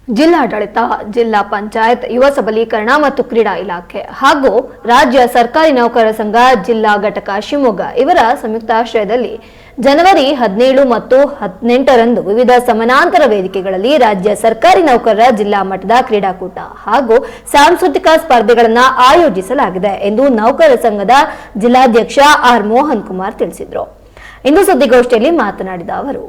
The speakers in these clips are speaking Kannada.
ಜಿಲ್ಲಾಡಳಿತ, ಜಿಲ್ಲಾ ಪಂಚಾಯತ್, ಯುವ ಸಬಲೀಕರಣ ಮತ್ತು ಕ್ರೀಡಾ ಇಲಾಖೆ ಹಾಗೂ ರಾಜ್ಯ ಸರ್ಕಾರಿ ನೌಕರರ ಸಂಘ ಜಿಲ್ಲಾ ಘಟಕ ಶಿವಮೊಗ್ಗ ಇವರ ಸಂಯುಕ್ತಾಶ್ರಯದಲ್ಲಿ ಜನವರಿ 17 ಮತ್ತು 18ರಂದು ವಿವಿಧ ಸಮಾನಾಂತರ ವೇದಿಕೆಗಳಲ್ಲಿ ರಾಜ್ಯ ಸರ್ಕಾರಿ ನೌಕರರ ಜಿಲ್ಲಾ ಮಟ್ಟದ ಕ್ರೀಡಾಕೂಟ ಹಾಗೂ ಸಾಂಸ್ಕೃತಿಕ ಸ್ಪರ್ಧೆಗಳನ್ನು ಆಯೋಜಿಸಲಾಗಿದೆ ಎಂದು ನೌಕರರ ಸಂಘದ ಜಿಲ್ಲಾಧ್ಯಕ್ಷ ಆರ್ ಮೋಹನ್ ಕುಮಾರ್ ತಿಳಿಸಿದರು. ಇಂದು ಸುದ್ದಿಗೋಷ್ಠಿಯಲ್ಲಿ ಮಾತನಾಡಿದ ಅವರು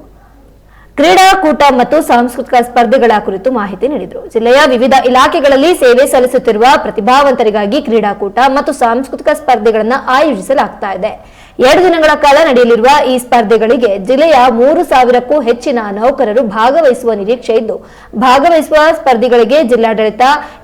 ಕ್ರೀಡಾಕೂಟ ಮತ್ತು ಸಾಂಸ್ಕೃತಿಕ ಸ್ಪರ್ಧೆಗಳ ಕುರಿತು ಮಾಹಿತಿ ನೀಡಿದರು. ಜಿಲ್ಲೆಯ ವಿವಿಧ ಇಲಾಖೆಗಳಲ್ಲಿ ಸೇವೆ ಸಲ್ಲಿಸುತ್ತಿರುವ ಪ್ರತಿಭಾವಂತರಿಗಾಗಿ ಕ್ರೀಡಾಕೂಟ ಮತ್ತು ಸಾಂಸ್ಕೃತಿಕ ಸ್ಪರ್ಧೆಗಳನ್ನು ಆಯೋಜಿಸಲಾಗ್ತಾ ಇದೆ. 2 ದಿನಗಳ ಕಾಲ ನಡೆಯಲಿರುವ ಈ ಸ್ಪರ್ಧೆಗಳಿಗೆ ಜಿಲ್ಲೆಯ 3,000ಕ್ಕೂ ಹೆಚ್ಚಿನ ನೌಕರರು ಭಾಗವಹಿಸುವ ನಿರೀಕ್ಷೆ ಇದ್ದು, ಭಾಗವಹಿಸುವ ಸ್ಪರ್ಧಿಗಳಿಗೆ ಜಿಲ್ಲಾಡಳಿತ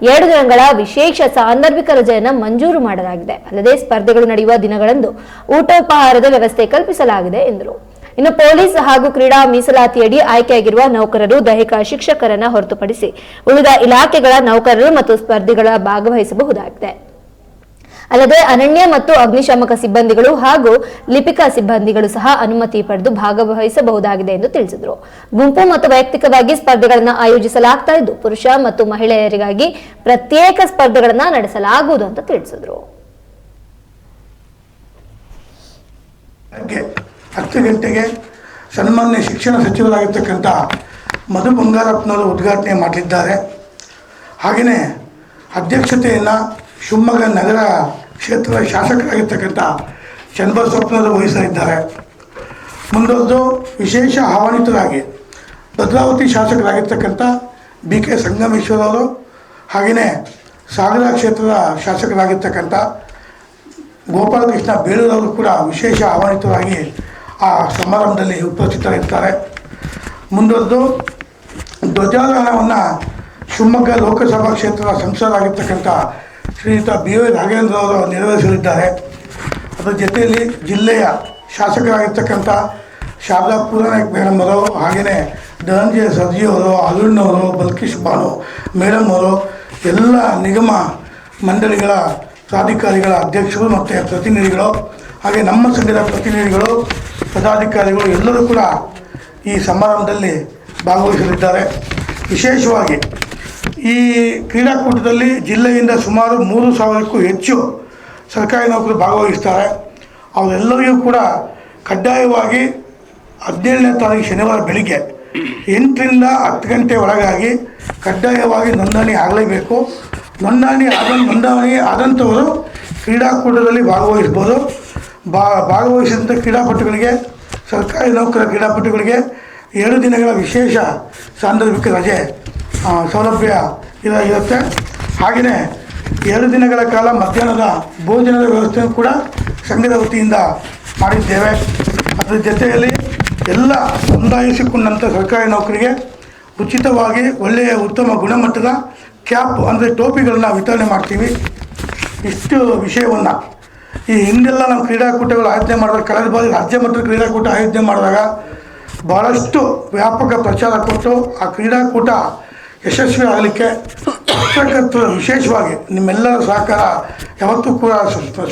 2 ದಿನಗಳ ವಿಶೇಷ ಸಾಂದರ್ಭಿಕ ರಜೆಯನ್ನು ಮಂಜೂರು ಮಾಡಲಾಗಿದೆ. ಅಲ್ಲದೆ ಸ್ಪರ್ಧೆಗಳು ನಡೆಯುವ ದಿನಗಳಂದು ಊಟೋಪಹಾರದ ವ್ಯವಸ್ಥೆ ಕಲ್ಪಿಸಲಾಗಿದೆ ಎಂದರು. ಇನ್ನು ಪೊಲೀಸ್ ಹಾಗೂ ಕ್ರೀಡಾ ಮೀಸಲಾತಿಯಡಿ ಆಯ್ಕೆಯಾಗಿರುವ ನೌಕರರು ದೈಹಿಕ ಶಿಕ್ಷಕರನ್ನ ಹೊರತುಪಡಿಸಿ ಉಳಿದ ಇಲಾಖೆಗಳ ನೌಕರರು ಮತ್ತು ಸ್ಪರ್ಧಿಗಳ ಭಾಗವಹಿಸಬಹುದಾಗಿದೆ. ಅಲ್ಲದೆ ಅರಣ್ಯ ಮತ್ತು ಅಗ್ನಿಶಾಮಕ ಸಿಬ್ಬಂದಿಗಳು ಹಾಗೂ ಲಿಪಿಕ ಸಿಬ್ಬಂದಿಗಳು ಸಹ ಅನುಮತಿ ಪಡೆದು ಭಾಗವಹಿಸಬಹುದಾಗಿದೆ ಎಂದು ತಿಳಿಸಿದರು. ಗುಂಪು ಮತ್ತು ವೈಯಕ್ತಿಕವಾಗಿ ಸ್ಪರ್ಧೆಗಳನ್ನು ಆಯೋಜಿಸಲಾಗ್ತಾ ಇದ್ದು, ಪುರುಷ ಮತ್ತು ಮಹಿಳೆಯರಿಗಾಗಿ ಪ್ರತ್ಯೇಕ ಸ್ಪರ್ಧೆಗಳನ್ನು ನಡೆಸಲಾಗುವುದು ಅಂತ ತಿಳಿಸಿದರು. 10 ಗಂಟೆಗೆ ಸನ್ಮಾನ್ಯ ಶಿಕ್ಷಣ ಸಚಿವರಾಗಿರ್ತಕ್ಕಂಥ ಮಧು ಬಂಗಾರಪ್ಪನವರು ಉದ್ಘಾಟನೆ ಮಾಡಲಿದ್ದಾರೆ. ಹಾಗೆಯೇ ಅಧ್ಯಕ್ಷತೆಯನ್ನು ಶಿವಮೊಗ್ಗ ನಗರ ಕ್ಷೇತ್ರದ ಶಾಸಕರಾಗಿರ್ತಕ್ಕಂಥ ಚನ್ನಬಸಪ್ಪನವರು ವಹಿಸಲಿದ್ದಾರೆ. ಮುಂದೊಂದು ವಿಶೇಷ ಆಹ್ವಾನಿತರಾಗಿ ಭದ್ರಾವತಿ ಶಾಸಕರಾಗಿರ್ತಕ್ಕಂಥ BK ಸಂಗಮೇಶ್ವರ್ ಅವರು, ಹಾಗೆಯೇ ಸಾಗರ ಕ್ಷೇತ್ರದ ಶಾಸಕರಾಗಿರ್ತಕ್ಕಂಥ ಗೋಪಾಲಕೃಷ್ಣ ಬೇಳೂರವರು ಕೂಡ ವಿಶೇಷ ಆಹ್ವಾನಿತರಾಗಿ ಆ ಸಮಾರಂಭದಲ್ಲಿ ಉಪಸ್ಥಿತರಿರ್ತಾರೆ. ಮುಂದೊಂದು ಧ್ವಜಾರೋಹಣವನ್ನು ಶಿವಮೊಗ್ಗ ಲೋಕಸಭಾ ಕ್ಷೇತ್ರದ ಸಂಸದರಾಗಿರ್ತಕ್ಕಂಥ ಶ್ರೀಯುತ BY ರಾಘವೇಂದ್ರ ಅವರು ನೆರವೇರಿಸಲಿದ್ದಾರೆ. ಅದರ ಜೊತೆಯಲ್ಲಿ ಜಿಲ್ಲೆಯ ಶಾಸಕರಾಗಿರ್ತಕ್ಕಂಥ ಶಾರದಾ ಪೂರ್ಣನಾಯ್ಕ ಮೇಡಮ್ ಅವರು, ಹಾಗೆಯೇ ಧನಂಜಯ ಸರ್ಜಿ ಅವರು, ಅರುಣ್ ಬಲ್ಕೀಶ್ ಬಾನು ಮೇಡಮ್ ಅವರು, ಎಲ್ಲ ನಿಗಮ ಮಂಡಳಿಗಳ ಪ್ರಾಧಿಕಾರಿಗಳ ಅಧ್ಯಕ್ಷರು ಮತ್ತು ಪ್ರತಿನಿಧಿಗಳು, ಹಾಗೆ ನಮ್ಮ ಸಂಘದ ಪ್ರತಿನಿಧಿಗಳು, ಪದಾಧಿಕಾರಿಗಳು ಎಲ್ಲರೂ ಕೂಡ ಈ ಸಮಾರಂಭದಲ್ಲಿ ಭಾಗವಹಿಸಲಿದ್ದಾರೆ. ವಿಶೇಷವಾಗಿ ಈ ಕ್ರೀಡಾಕೂಟದಲ್ಲಿ ಜಿಲ್ಲೆಯಿಂದ ಸುಮಾರು 3,000ಕ್ಕೂ ಹೆಚ್ಚು ಸರ್ಕಾರಿ ನೌಕರರು ಭಾಗವಹಿಸ್ತಾರೆ. ಅವರೆಲ್ಲರಿಗೂ ಕೂಡ ಕಡ್ಡಾಯವಾಗಿ 17ನೇ ತಾರೀಕು ಶನಿವಾರ ಬೆಳಿಗ್ಗೆ 8ರಿಂದ 10 ಗಂಟೆ ಒಳಗಾಗಿ ಕಡ್ಡಾಯವಾಗಿ ನೋಂದಣಿ ಆಗಲೇಬೇಕು. ನೋಂದಣಿ ಆದಂಥವರು ಕ್ರೀಡಾಕೂಟದಲ್ಲಿ ಭಾಗವಹಿಸ್ಬೋದು. ಭಾಗವಹಿಸಿದಂಥ ಕ್ರೀಡಾಪಟುಗಳಿಗೆ, ಸರ್ಕಾರಿ ನೌಕರ ಕ್ರೀಡಾಪಟುಗಳಿಗೆ 2 ದಿನಗಳ ವಿಶೇಷ ಸಾಂದರ್ಭಿಕ ರಜೆ ಸೌಲಭ್ಯ ಇರುತ್ತೆ. ಹಾಗೆಯೇ 2 ದಿನಗಳ ಕಾಲ ಮಧ್ಯಾಹ್ನದ ಭೋಜನದ ವ್ಯವಸ್ಥೆಯನ್ನು ಕೂಡ ಸಂಘದ ವತಿಯಿಂದ ಮಾಡಿದ್ದೇವೆ. ಅದರ ಜೊತೆಯಲ್ಲಿ ಎಲ್ಲ ನೋಂದಾಯಿಸಿಕೊಂಡಂಥ ಸರ್ಕಾರಿ ನೌಕರಿಗೆ ಉಚಿತವಾಗಿ ಒಳ್ಳೆಯ ಉತ್ತಮ ಗುಣಮಟ್ಟದ ಕ್ಯಾಪ್ ಅಂದರೆ ಟೋಪಿಗಳನ್ನ ವಿತರಣೆ ಮಾಡ್ತೀವಿ. ಇಷ್ಟು ವಿಷಯವನ್ನು ಈ ಹಿಂದೆಲ್ಲ ನಾವು ಕ್ರೀಡಾಕೂಟಗಳು ಆಯೋಜನೆ ಮಾಡಿದಾಗ, ಕಳೆದ ಬಾರಿ ರಾಜ್ಯ ಮಟ್ಟದ ಕ್ರೀಡಾಕೂಟ ಆಯೋಜನೆ ಮಾಡಿದಾಗ ಭಾಳಷ್ಟು ವ್ಯಾಪಕ ಪ್ರಚಾರ ಕೊಟ್ಟು ಆ ಕ್ರೀಡಾಕೂಟ ಯಶಸ್ವಿ ಆಗಲಿಕ್ಕೆ ಪತ್ರಕರ್ತರು ವಿಶೇಷವಾಗಿ ನಿಮ್ಮೆಲ್ಲರ ಸಹಕಾರ ಯಾವತ್ತೂ ಕೂಡ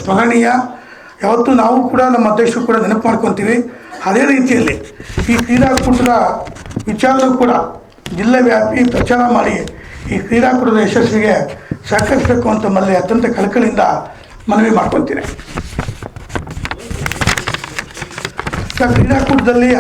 ಸ್ಮರಣೀಯ. ಯಾವತ್ತೂ ನಾವು ಕೂಡ ನಮ್ಮ ಅಧ್ಯಕ್ಷರು ಕೂಡ ನೆನಪು ಮಾಡ್ಕೊತೀವಿ. ಅದೇ ರೀತಿಯಲ್ಲಿ ಈ ಕ್ರೀಡಾಕೂಟದ ವಿಚಾರವೂ ಕೂಡ ಜಿಲ್ಲೆ ವ್ಯಾಪಿ ಪ್ರಚಾರ ಮಾಡಿ ಈ ಕ್ರೀಡಾಕೂಟದ ಯಶಸ್ವಿಗೆ ಸಹಕರಿಸಬೇಕು ಅಂತ ಮಲ್ಲಿ ಅತ್ಯಂತ ಕಳಕಳಿಯಿಂದ ಮನವಿ ಮಾಡ್ಕೊತೀನಿ. ಕ್ರೀಡಾಕೂಟದಲ್ಲಿ